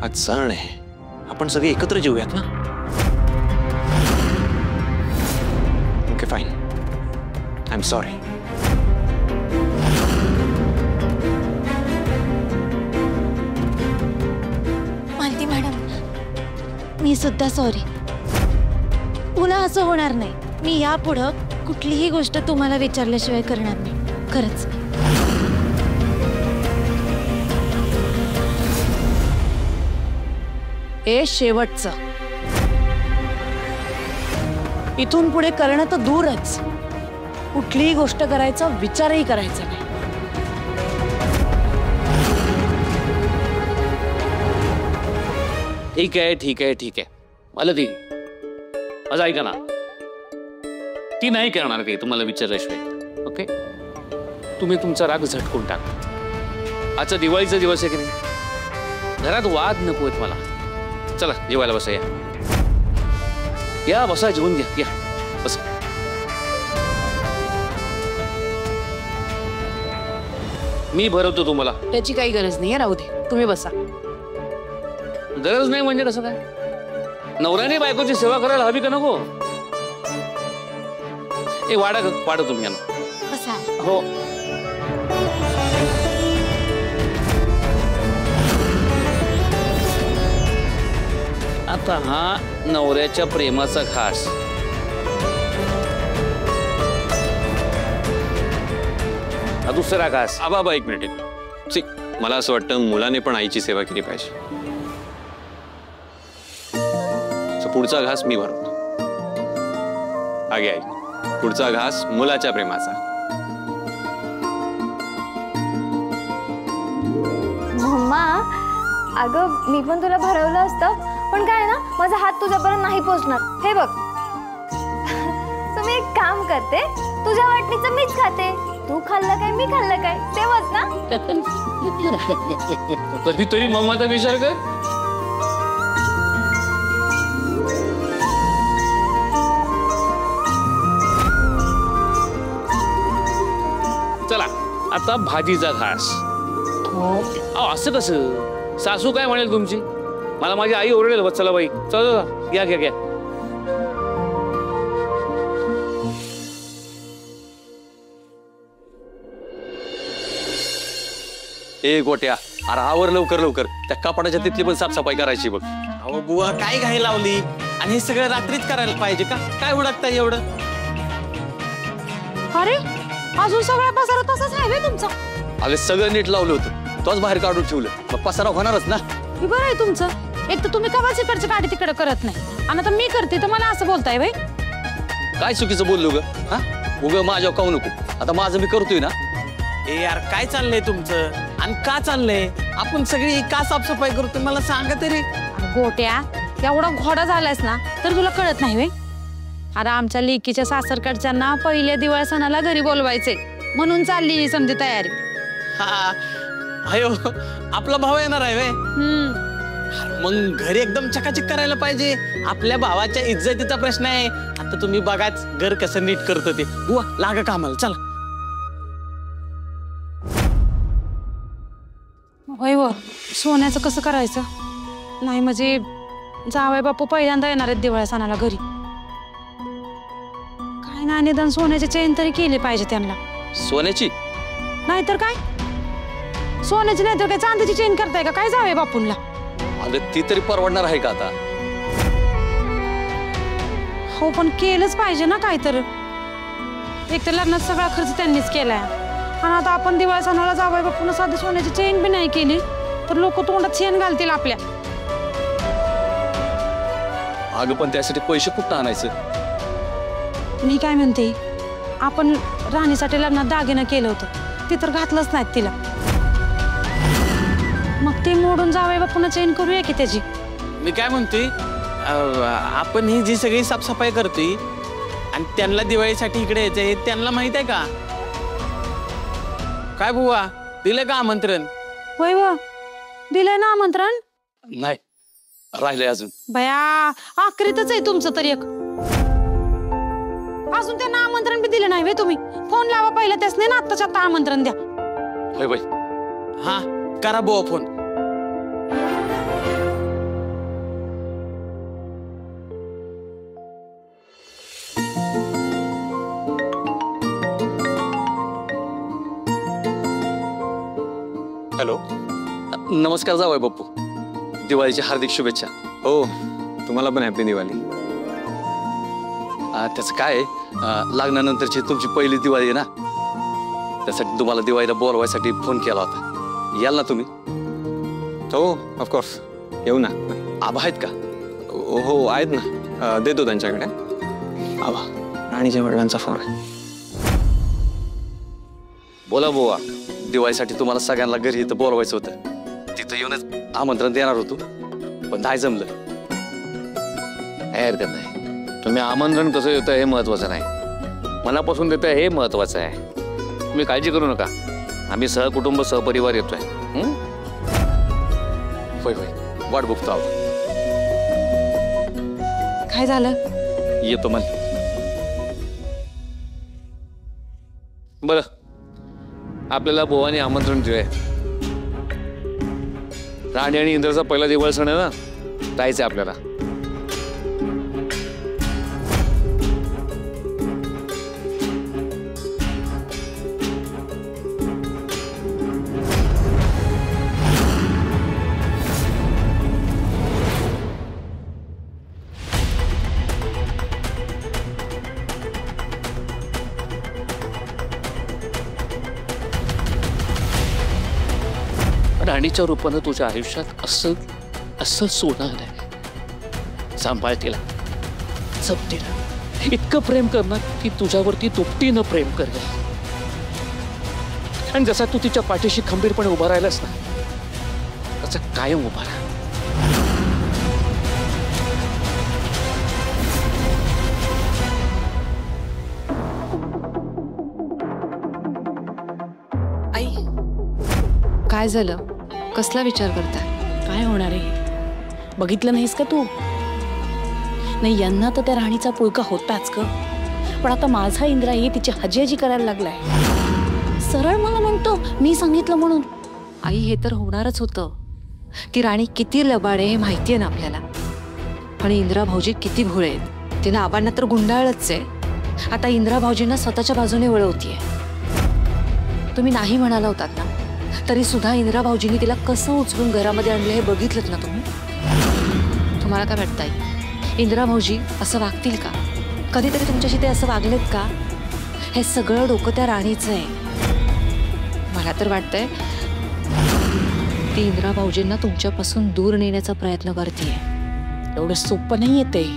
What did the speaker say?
आज सण आहे, आपण सगळे एकत्र जेऊयात ना. Okay fine, I am sorry. Malati madam, मी सुद्धा सॉरी. पुन्हा असं होणार नाही. मी यापुढं कुठलीही गोष्ट तुम्हाला विचारल्याशिवाय करणार नाही, खरंच. हे शेवटचं. इथून पुढे करणं तर दूरच, कुठलीही गोष्ट करायचा विचारही करायचा नाही. ठीक आहे ठीक आहे ठीक आहे. मला ती माझं ऐका ना, ती नाही करणार काही तुम्हाला विचारल्याशिवाय. ओके, तुम्ही तुमचा राग झटकून टाका. आजचा दिवाळीचा दिवस आहे की नाही, घरात वाद नको आहेत मला. चला जेवायला बसा. या बसा, जेवून घ्या. या बसा. मी भरवतो तुम्हाला. त्याची काही गरज नाही, राहू दे, तुम्ही बसा. गरज नाही म्हणजे कसं काय? नवऱ्याने बायकोची सेवा करायला हवी का नको? ए वाडा वाडा तुम्ही यांना. बसा. हो. आता हा नवऱ्याच्या प्रेमाचा घास. हा दुसरा घास. आबा एक मिनिट. सी, मला असं वाटतं मुलाने पण आईची सेवा केली पाहिजे. पुढचा घास मी भरवतो. आगे आई, पुढचा घास मुलाच्या प्रेमाचा. मम्मा, अगं मी पण तुला भरवलं असतं, पण काय ना, माझा हात तुझ्यापर्यंत नाही पोहोचणार. हे बघ, तुम्ही एक काम करते, तुझ्या वाटणीचं मीच खाते. तू खाल्लं काय, मी खाल्लं काय, तेव्हाच ना. कधीतरी मम्माचा विचार कर. चला आता भाजीचा घास. असं कसं? सासू काय म्हणेल तुमची? मला माझी आई ओरडेल. बस चला बाई, चला घ्या घ्या घ्या. ए गोट्या, अरे आवर लवकर लवकर. त्या कपाटाच्या तिथली पण साफसफाई करायची बघ. अहो बुवा, काय घाई लावली? आणि हे सगळं रात्रीच करायला पाहिजे का? काय उडकताय एवढं? अरे अजून सगळा पसारा तसाच आहे बे तुमचा. अगं सगळं नीट लावलं होतं, तोच बाहेर काढून ठेवलं. मग पसारा होणारच ना. हे बरं आहे तुमचं. एक तर तुम्ही कवाच इकडच्या गाडी तिकडे करत नाही, आणि आता मी करते तर मला असं बोलताय बाई. काय चुकीचं बोललो ग? हा, उग माझ्या काऊ नको. आता माझं मी करतोय ना. ए यार, काय चाललंय तुमचं? आणि का चाललंय? आपण सगळी का साफसफाई करतो मला सांगा तरी. गोट्या, एवढा घोडा झालायस ना तर तुला कळत नाही वे. अरे आमच्या लेकीच्या सासरकडच्यांना पहिल्या दिवाळी सणाला घरी बोलवायचे, म्हणून चालली ही समजी तयारी. हा, अयो आपला भाव येणार आहे वे. मग घरी एकदम चकाचक करायला पाहिजे. आपल्या भावाच्या इज्जतीचा प्रश्न आहे. आता तुम्ही बघाच घर कसं नीट करतो ते. बुवा लागा कामाला, चला. होय व, सोन्याचं कसं करायचं? नाही म्हणजे जावई बापू पहिल्यांदा येणार आहेत दिवाळी सणाला घरी. काय ना, निदान सोन्याची चेन तरी केली पाहिजे त्यांना. सोन्याची नाहीतर काय? सोन्याची नाहीतर काय चांदीची चेन करताय का काय जावई बापूंला? अगं ती तरी परवडणार आहे का आता? हो पण केलंच पाहिजे ना काय तर. एक तर लग्नात सगळा खर्च त्यांनीच केलाय, आणि आता आपण दिवाळी सणाला जावई बापूंना साधी सोन्याची चेन बी नाही केली तर लोक तोंडात चेन घालतील आपल्या. अगं पण त्यासाठी पैसे कुठं आणायचं? मी काय म्हणते, आपण राणीसाठी लग्नात दागिनं केलं होतं, ते तर घातलंच नाहीत तिला. मग ते मोडून जावई बापूंना चेन करूया की त्याची. मी काय म्हणतोय, आपण ही जी सगळी साफसफाई करतोय आणि त्यांना दिवाळीसाठी इकडे यायचंय, त्यांना माहित आहे का? काय बुवा, दिलं का आमंत्रण? होय व, दिलंय ना आमंत्रण. नाही, राहिलंय अजून. बया, आखरीतच आहे तुमचं तर एक. अजून त्यांना आमंत्रण बी दिलं नाही वे तुम्ही. फोन लावा पहिला त्यासने ना, आत्ताच्या आत्ता आमंत्रण द्या. होय बाई. हा, करा बुवा फोन. नमस्कार जावई बाप्पू, दिवाळीच्या हार्दिक शुभेच्छा. हो, तुम्हाला पण हॅपी दिवाळी. त्याचं काय आहे, लग्नानंतरची तुमची पहिली दिवाळी आहे ना, त्यासाठी तुम्हाला दिवाळीला बोलवायसाठी फोन केला होता. याल ना तुम्ही? हो ऑफकोर्स, येऊ ना. आबा आहेत का? हो आहेत ना, देतो त्यांच्याकडे. आबा, राणीच्या वडिलांचा फोन आहे. बोला बुवा, दिवाळीसाठी तुम्हाला सगळ्यांना घरी इथं बोलवायचं होतं. तिथं येऊनच आमंत्रण देणार होतो, पण नाही जमलं. काय हरकत नाही. तुम्ही आमंत्रण कसं देताय हे महत्वाचं नाही, मनापासून देताय हे महत्वाचं आहे. तुम्ही काळजी करू नका, आम्ही सहकुटुंब सहपरिवार येतोय. होय होय, वाट बघतो आबा. काय झालं? येतो मला. बरं, आपल्याला बोवाने आमंत्रण दिलंय. राणी आणि इंद्रचा पहिला दिवाळी सण आहे ना, जायचंय आपल्याला. राणीच्या रूपानं तुझ्या आयुष्यात असं असं सोनं आलंय. सांभाळ तिला, जप तिला, इतकं प्रेम करणार की तुझ्यावरती दुपटीनं प्रेम करेल. आणि जसा तू तिच्या पाठीशी खंबीरपणे उभा राहिलास ना, तसं कायम उभा राहा. आई, काय झालं? कसला विचार करताय? काय होणार आहे? बघितलं नाहीस का तू? नाही, यांना तर त्या राणीचा पुळका होताच ग, पण आता माझा इंद्राही तिची हजी करायला लागलाय. सरळ मला म्हणतो मी सांगितलं म्हणून. आई, हे तर होणारच होतं की राणी किती लबाड आहे हे माहिती आहे ना आपल्याला, पण इंदिरा भाऊजी किती भोळे आहेत. तिनं आबांना तर गुंडाळलंच आहे, आता इंदिरा भाऊजींना स्वतःच्या बाजूने वळवतीये. तुम्ही नाही म्हणाला होतात ना, तरी सुद्धा इंदिरा भाऊजींनी तिला कसं उचलून घरामध्ये आणलं हे बघितलं ना तुम्ही. तुम्हाला काय वाटतं आई, इंदिरा भाऊजी असं वागतील का? कधीतरी तुमच्याशी ते असं वागलेत का? हे सगळं डोकं त्या राणीचं आहे. मला तर वाटतंय ती इंदिरा भाऊजींना तुमच्यापासून दूर नेण्याचा प्रयत्न करतेय. एवढं सोपं नाही येते.